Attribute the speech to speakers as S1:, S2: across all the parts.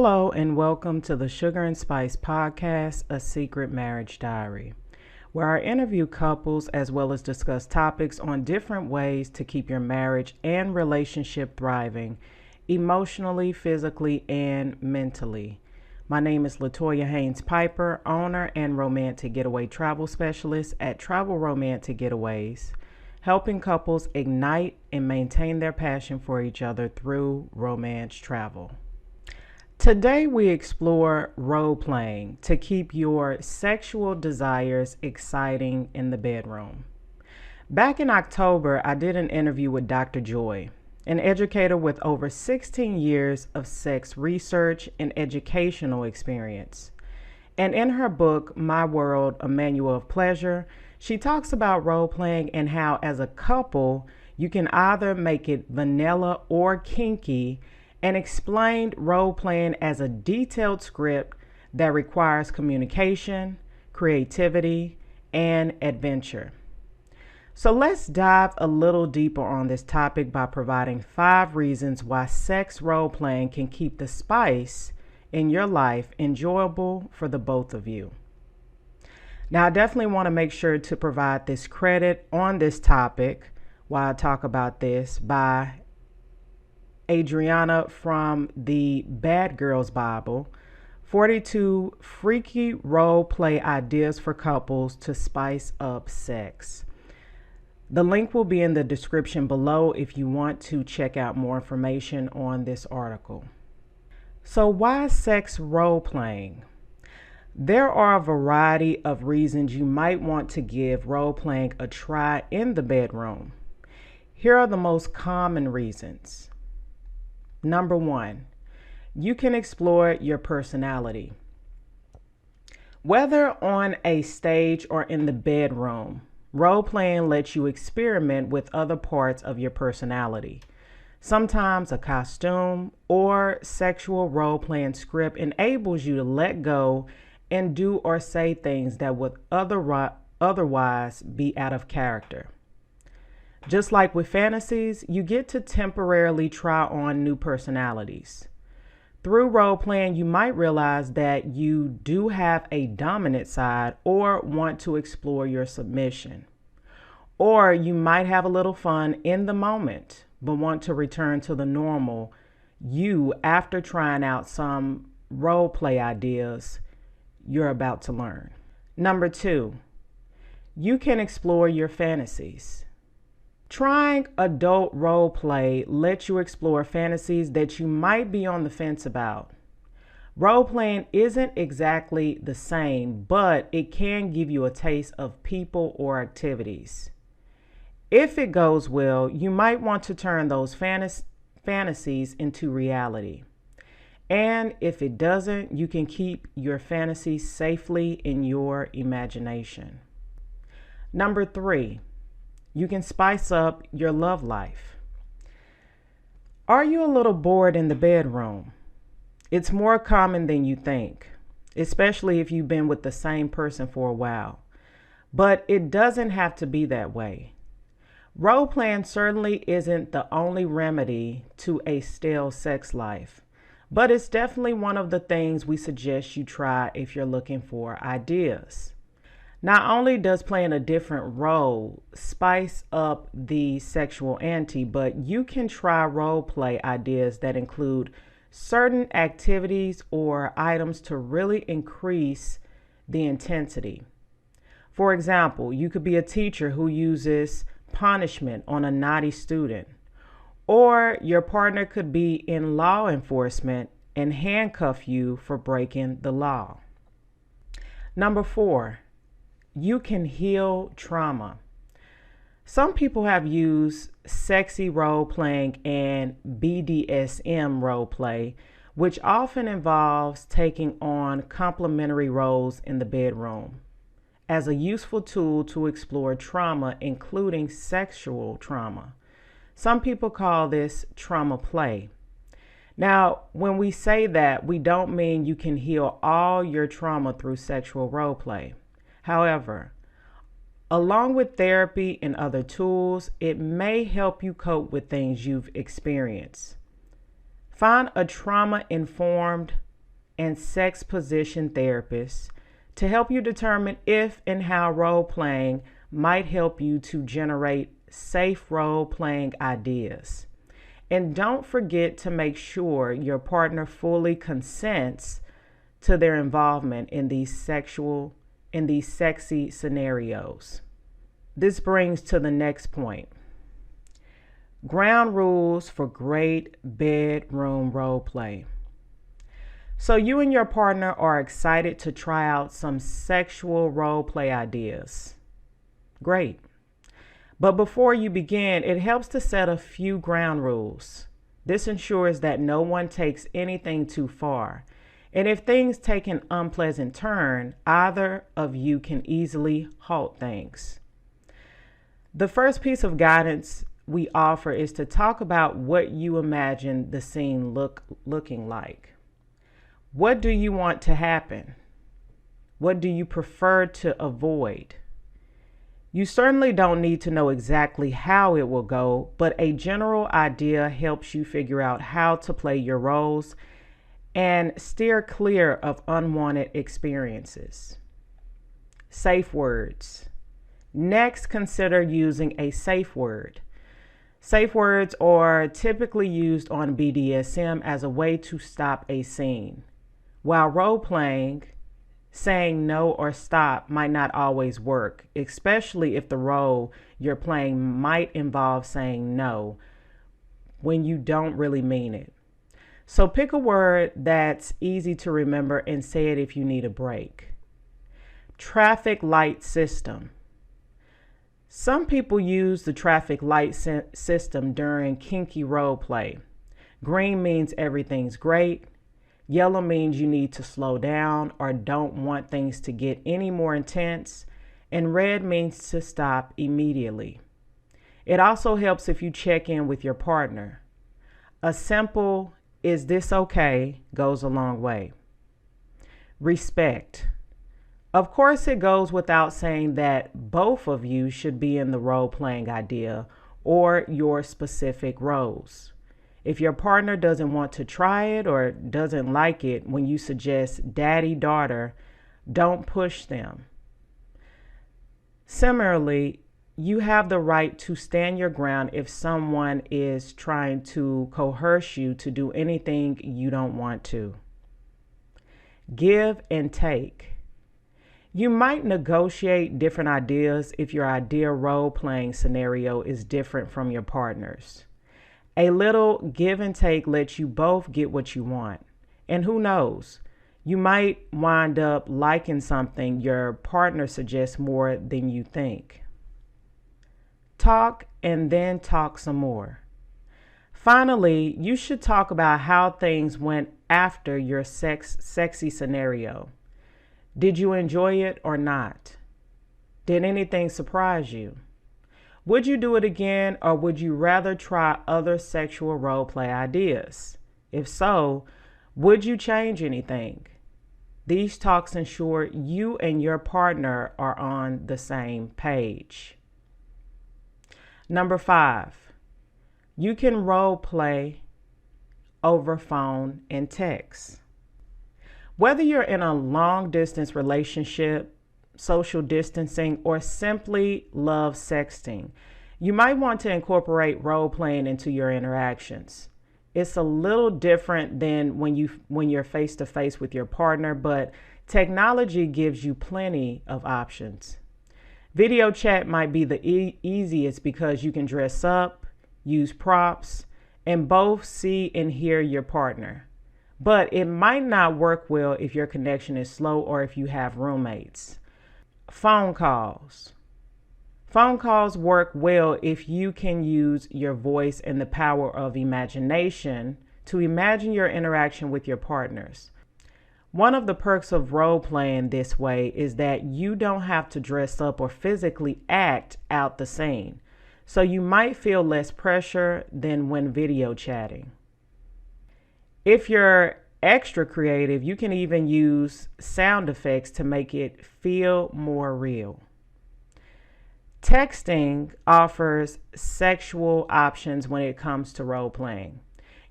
S1: Hello and welcome to the Sugar and Spice Podcast, a secret marriage diary, where I interview couples as well as discuss topics on different ways to keep your marriage and relationship thriving emotionally, physically, and mentally. My name is Latoya Haynes Piper, owner and Romantic Getaway travel specialist at Romantic Getaways, helping couples ignite and maintain their passion for each other through romance travel. Today we explore role-playing to keep your sexual desires exciting in the bedroom. Back in October, I did an interview with Dr. Joy, an educator with over 16 years of sex research and educational experience. And in her book, My World, A Manual of Pleasure, she talks about role-playing and how as a couple, you can either make it vanilla or kinky, and explained role-playing as a detailed script that requires communication, creativity, and adventure. So let's dive a little deeper on this topic by providing 5 reasons why sex role-playing can keep the spice in your life enjoyable for the both of you. Now, I definitely want to make sure to provide this credit on this topic while I talk about this by Adriana from the Bad Girls Bible, 42 freaky role play ideas for couples to spice up sex. The link will be in the description below if you want to check out more information on this article. So why sex role playing? There are a variety of reasons you might want to give role playing a try in the bedroom. Here are the most common reasons. Number 1, you can explore your personality. Whether on a stage or in the bedroom, role-playing lets you experiment with other parts of your personality. Sometimes a costume or sexual role-playing script enables you to let go and do or say things that would otherwise be out of character. Just like with fantasies, you get to temporarily try on new personalities. Through role-playing, you might realize that you do have a dominant side or want to explore your submission. Or you might have a little fun in the moment, but want to return to the normal you after trying out some role-play ideas you're about to learn. Number 2, you can explore your fantasies. Trying adult role play lets you explore fantasies that you might be on the fence about. Role playing isn't exactly the same, but it can give you a taste of people or activities. If it goes well, you might want to turn those fantasies into reality. And if it doesn't, you can keep your fantasies safely in your imagination. Number 3, you can spice up your love life. Are you a little bored in the bedroom? It's more common than you think, especially if you've been with the same person for a while. But it doesn't have to be that way. Role-playing certainly isn't the only remedy to a stale sex life, but it's definitely one of the things we suggest you try if you're looking for ideas. Not only does playing a different role spice up the sexual ante, but you can try role play ideas that include certain activities or items to really increase the intensity. For example, you could be a teacher who uses punishment on a naughty student, or your partner could be in law enforcement and handcuff you for breaking the law. Number 4, you can heal trauma. Some people have used sexy role playing and BDSM role play, which often involves taking on complementary roles in the bedroom, as a useful tool to explore trauma, including sexual trauma. Some people call this trauma play. Now, when we say that, we don't mean you can heal all your trauma through sexual role play. However, along with therapy and other tools, it may help you cope with things you've experienced. Find a trauma-informed and sex position therapists to help you determine if and how role playing might help you to generate safe role playing ideas. And don't forget to make sure your partner fully consents to their involvement in these sexy scenarios. This brings to the next point. Ground rules for great bedroom role play. So you and your partner are excited to try out some sexual role play ideas. Great. But before you begin, it helps to set a few ground rules. This ensures that no one takes anything too far. And if things take an unpleasant turn, either of you can easily halt things. The first piece of guidance we offer is to talk about what you imagine the scene looking like. What do you want to happen? What do you prefer to avoid? You certainly don't need to know exactly how it will go, but a general idea helps you figure out how to play your roles and steer clear of unwanted experiences. Safe words. Next, consider using a safe word. Safe words are typically used on BDSM as a way to stop a scene. While role-playing, saying no or stop might not always work, especially if the role you're playing might involve saying no when you don't really mean it. So pick a word that's easy to remember and say it if you need a break. Traffic light system. Some people use the traffic light system during kinky role play. Green means everything's great. Yellow means you need to slow down or don't want things to get any more intense. And red means to stop immediately. It also helps if you check in with your partner. A simple, "Is this okay?" goes a long way. Respect. Of course, it goes without saying that both of you should be in the role-playing idea or your specific roles. If your partner doesn't want to try it or doesn't like it when you suggest daddy-daughter, don't push them. Similarly, you have the right to stand your ground if someone is trying to coerce you to do anything you don't want to. Give and take. You might negotiate different ideas if your ideal role-playing scenario is different from your partner's. A little give and take lets you both get what you want. And who knows, you might wind up liking something your partner suggests more than you think. Talk and then talk some more. Finally, you should talk about how things went after your sexy scenario. Did you enjoy it or not? Did anything surprise you? Would you do it again, or would you rather try other sexual role play ideas? If so, would you change anything? These talks ensure you and your partner are on the same page. Number 5, you can role play over phone and text. Whether you're in a long distance relationship, social distancing, or simply love sexting, you might want to incorporate role playing into your interactions. It's a little different than when you're face to face with your partner, but technology gives you plenty of options. Video chat might be the easiest because you can dress up, use props, and both see and hear your partner. But it might not work well if your connection is slow or if you have roommates. Phone calls. Phone calls work well if you can use your voice and the power of imagination to imagine your interaction with your partners. One of the perks of role playing this way is that you don't have to dress up or physically act out the scene. So you might feel less pressure than when video chatting. If you're extra creative, you can even use sound effects to make it feel more real. Texting offers sexual options when it comes to role playing.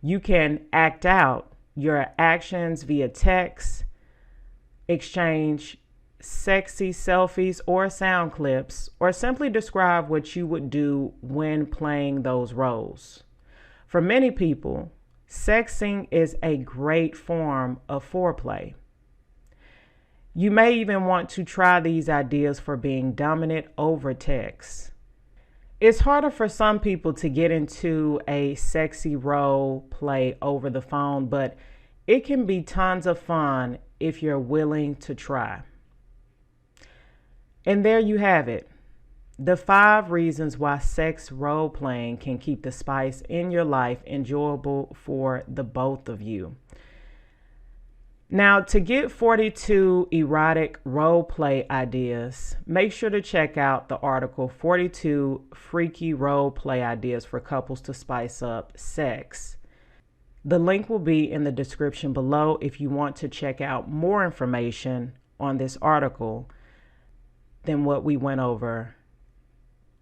S1: You can act out your actions via text, exchange sexy selfies or sound clips, or simply describe what you would do when playing those roles. For many people, sexting is a great form of foreplay. You may even want to try these ideas for being dominant over text. It's harder for some people to get into a sexy role play over the phone, but it can be tons of fun if you're willing to try. And there you have it. The 5 reasons why sex role playing can keep the spice in your life enjoyable for the both of you. Now, to get 42 erotic role play ideas, make sure to check out the article 42 Freaky Role Play Ideas for Couples to Spice Up Sex. The link will be in the description below if you want to check out more information on this article than what we went over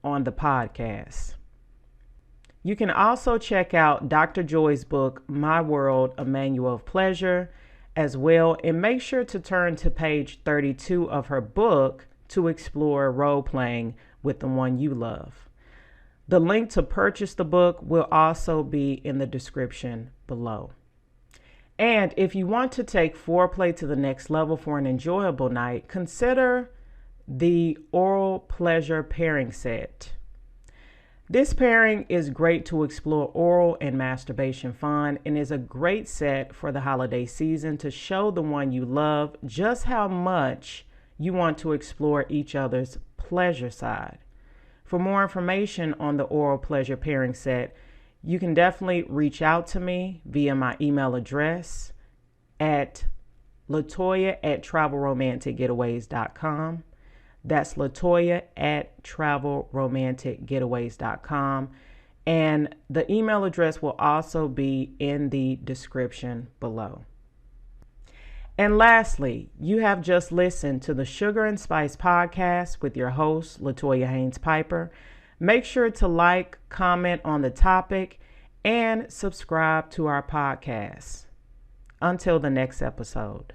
S1: on the podcast. You can also check out Dr. Joy's book, My World, A Manual of Pleasure, as well, and make sure to turn to page 32 of her book to explore role playing with the one you love. The link to purchase the book will also be in the description below. And if you want to take foreplay to the next level for an enjoyable night, consider the oral pleasure pairing set. This pairing is great to explore oral and masturbation fun and is a great set for the holiday season to show the one you love just how much you want to explore each other's pleasure side. For more information on the oral pleasure pairing set, you can definitely reach out to me via my email address at latoya@travelromanticgetaways.com. That's latoya@travelromanticgetaways.com. And the email address will also be in the description below. And lastly, you have just listened to the Sugar and Spice podcast with your host, Latoya Haynes Piper. Make sure to like, comment on the topic, and subscribe to our podcast. Until the next episode.